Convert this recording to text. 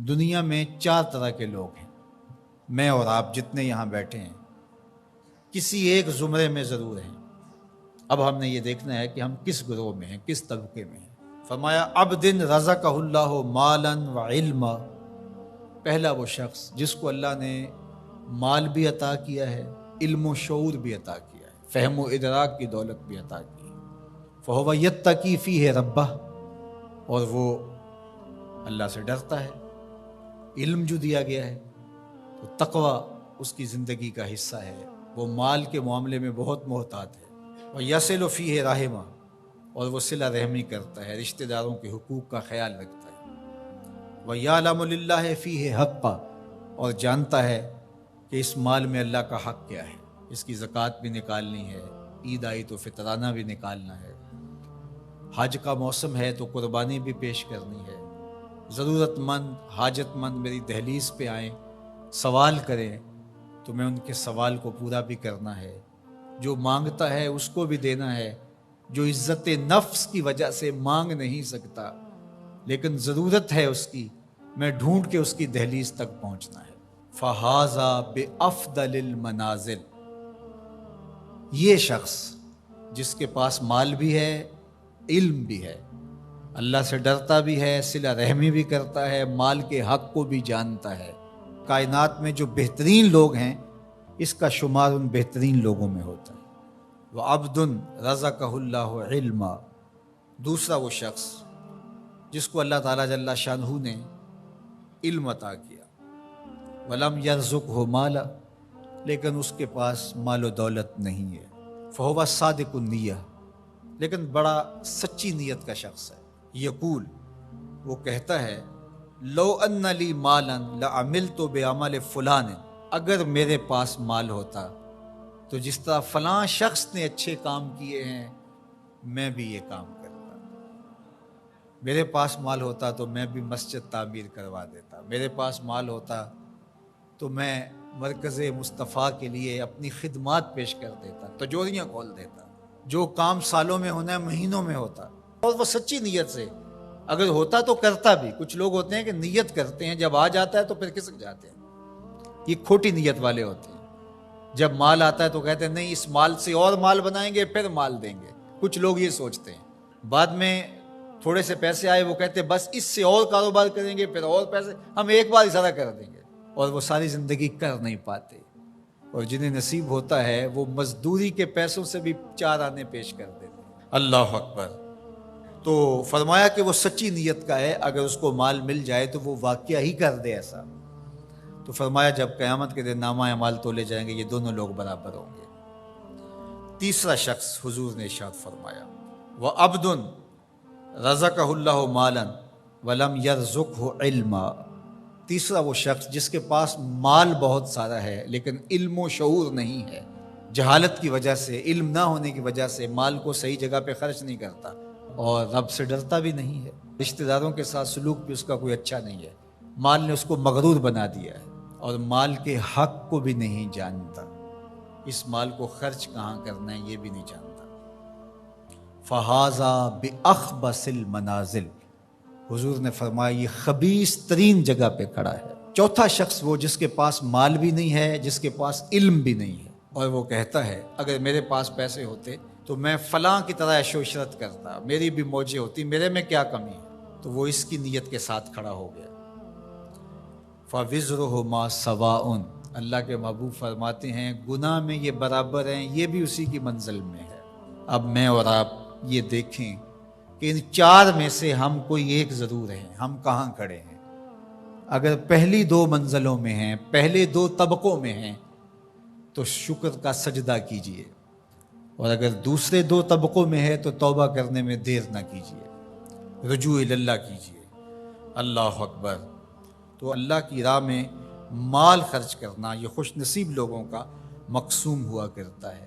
دنیا میں 4 طرح کے لوگ ہیں، میں اور آپ جتنے یہاں بیٹھے ہیں کسی ایک زمرے میں ضرور ہیں۔ اب ہم نے یہ دیکھنا ہے کہ ہم کس گروہ میں ہیں، کس طبقے میں ہیں۔ فرمایا عبد رزقہ اللہ مالا و علما، پہلا وہ شخص جس کو اللہ نے مال بھی عطا کیا ہے، علم و شعور بھی عطا کیا ہے، فہم و ادراک کی دولت بھی عطا کی ہے۔ فہو یتقی فیہ ربہ، اور وہ اللہ سے ڈرتا ہے۔ علم جو دیا گیا ہے تو تقوی اس کی زندگی کا حصہ ہے، وہ مال کے معاملے میں بہت محتاط ہے۔ وَيَصِلُ فِيهِ رَحِمًا، اور وہ صلہ رحمی کرتا ہے، رشتہ داروں کے حقوق کا خیال رکھتا ہے۔ وَيَعْلَمُ لِلَّهِ فِيهِ حَقًّا، اور جانتا ہے کہ اس مال میں اللہ کا حق کیا ہے، اس کی زکوٰۃ بھی نکالنی ہے، عید آئی تو فطرانہ بھی نکالنا ہے، حج کا موسم ہے تو قربانی بھی پیش کرنی ہے، ضرورت مند حاجت مند میری دہلیز پہ آئیں سوال کریں تو میں ان کے سوال کو پورا بھی کرنا ہے، جو مانگتا ہے اس کو بھی دینا ہے، جو عزت نفس کی وجہ سے مانگ نہیں سکتا لیکن ضرورت ہے اس کی، میں ڈھونڈ کے اس کی دہلیز تک پہنچنا ہے۔ فَهَذَا بِأَفْضَلِ الْمَنَازِلِ، یہ شخص جس کے پاس مال بھی ہے، علم بھی ہے، اللہ سے ڈرتا بھی ہے، صلہ رحمی بھی کرتا ہے، مال کے حق کو بھی جانتا ہے، کائنات میں جو بہترین لوگ ہیں اس کا شمار ان بہترین لوگوں میں ہوتا ہے۔ وَعَبْدٌ رَزَقَهُ اللَّهُ عِلْمًا، دوسرا وہ شخص جس کو اللہ تعالیٰ جل شانہ نے علم عطا کیا، وَلَمْ يَرْزُقْهُ مَالًا، لیکن اس کے پاس مال و دولت نہیں ہے، فَهُوَ صَادِقُ النِّيَّةِ، لیکن بڑا سچی نیت کا شخص ہے۔ یقول، وہ کہتا ہے، لو ان لی مالا لعملت بعمل فلان، اگر میرے پاس مال ہوتا تو جس طرح فلاں شخص نے اچھے کام کیے ہیں میں بھی یہ کام کرتا، میرے پاس مال ہوتا تو میں بھی مسجد تعمیر کروا دیتا، میرے پاس مال ہوتا تو میں مرکز مصطفیٰ کے لیے اپنی خدمات پیش کر دیتا، تجوریاں کھول دیتا، جو کام سالوں میں ہونا ہے مہینوں میں ہوتا۔ اور وہ سچی نیت سے اگر ہوتا تو کرتا بھی۔ کچھ لوگ ہوتے ہیں کہ نیت کرتے ہیں، جب آ جاتا ہے تو پھر کھسک جاتے ہیں، یہ کھوٹی نیت والے ہوتے ہیں۔ جب مال آتا ہے تو کہتے ہیں نہیں اس مال سے اور مال بنائیں گے پھر مال دیں گے، کچھ لوگ یہ سوچتے ہیں۔ بعد میں تھوڑے سے پیسے آئے وہ کہتے ہیں بس اس سے اور کاروبار کریں گے، پھر اور پیسے ہم ایک بار اشارہ کر دیں گے، اور وہ ساری زندگی کر نہیں پاتے۔ اور جنہیں نصیب ہوتا ہے وہ مزدوری کے پیسوں سے بھی 4 آنے پیش کر دیتے ہیں۔ اللہ اکبر۔ تو فرمایا کہ وہ سچی نیت کا ہے، اگر اس کو مال مل جائے تو وہ واقعہ ہی کر دے ایسا۔ تو فرمایا جب قیامت کے دن نامہ اعمال تولے جائیں گے یہ دونوں لوگ برابر ہوں گے۔ تیسرا شخص حضور نے ارشاد فرمایا، وَعَبْدٌ رَزَقَهُ اللَّهُ مَالًا وَلَمْ يَرْزُقْهُ عِلْمًا، تیسرا وہ شخص جس کے پاس مال بہت سارا ہے لیکن علم و شعور نہیں ہے، جہالت کی وجہ سے، علم نہ ہونے کی وجہ سے مال کو صحیح جگہ پہ خرچ نہیں کرتا، اور رب سے ڈرتا بھی نہیں ہے، رشتہ داروں کے ساتھ سلوک بھی اس کا کوئی اچھا نہیں ہے، مال نے اس کو مغرور بنا دیا ہے، اور مال کے حق کو بھی نہیں جانتا، اس مال کو خرچ کہاں کرنا ہے یہ بھی نہیں جانتا۔ فَهَذَا بِأَخْبَثِ الْمَنَازِلِ، حضور نے فرمایا یہ خبیث ترین جگہ پہ کھڑا ہے۔ چوتھا شخص وہ جس کے پاس مال بھی نہیں ہے، جس کے پاس علم بھی نہیں ہے، اور وہ کہتا ہے اگر میرے پاس پیسے ہوتے تو میں فلاں کی طرح عیش و عشرت کرتا، میری بھی موجیں ہوتی، میرے میں کیا کمی ہے، تو وہ اس کی نیت کے ساتھ کھڑا ہو گیا۔ فَوِزْرُهُمَا سَوَاءٌ، اللہ کے محبوب فرماتے ہیں گناہ میں یہ برابر ہیں، یہ بھی اسی کی منزل میں ہے۔ اب میں اور آپ یہ دیکھیں کہ ان 4 میں سے ہم کوئی ایک ضرور ہیں، ہم کہاں کھڑے ہیں۔ اگر پہلی 2 منزلوں میں ہیں، پہلے 2 طبقوں میں ہیں تو شکر کا سجدہ کیجئے، اور اگر دوسرے 2 طبقوں میں ہے تو توبہ کرنے میں دیر نہ کیجئے، رجوع اللہ کیجئے۔ اللہ اکبر۔ تو اللہ کی راہ میں مال خرچ کرنا یہ خوش نصیب لوگوں کا مقسوم ہوا کرتا ہے۔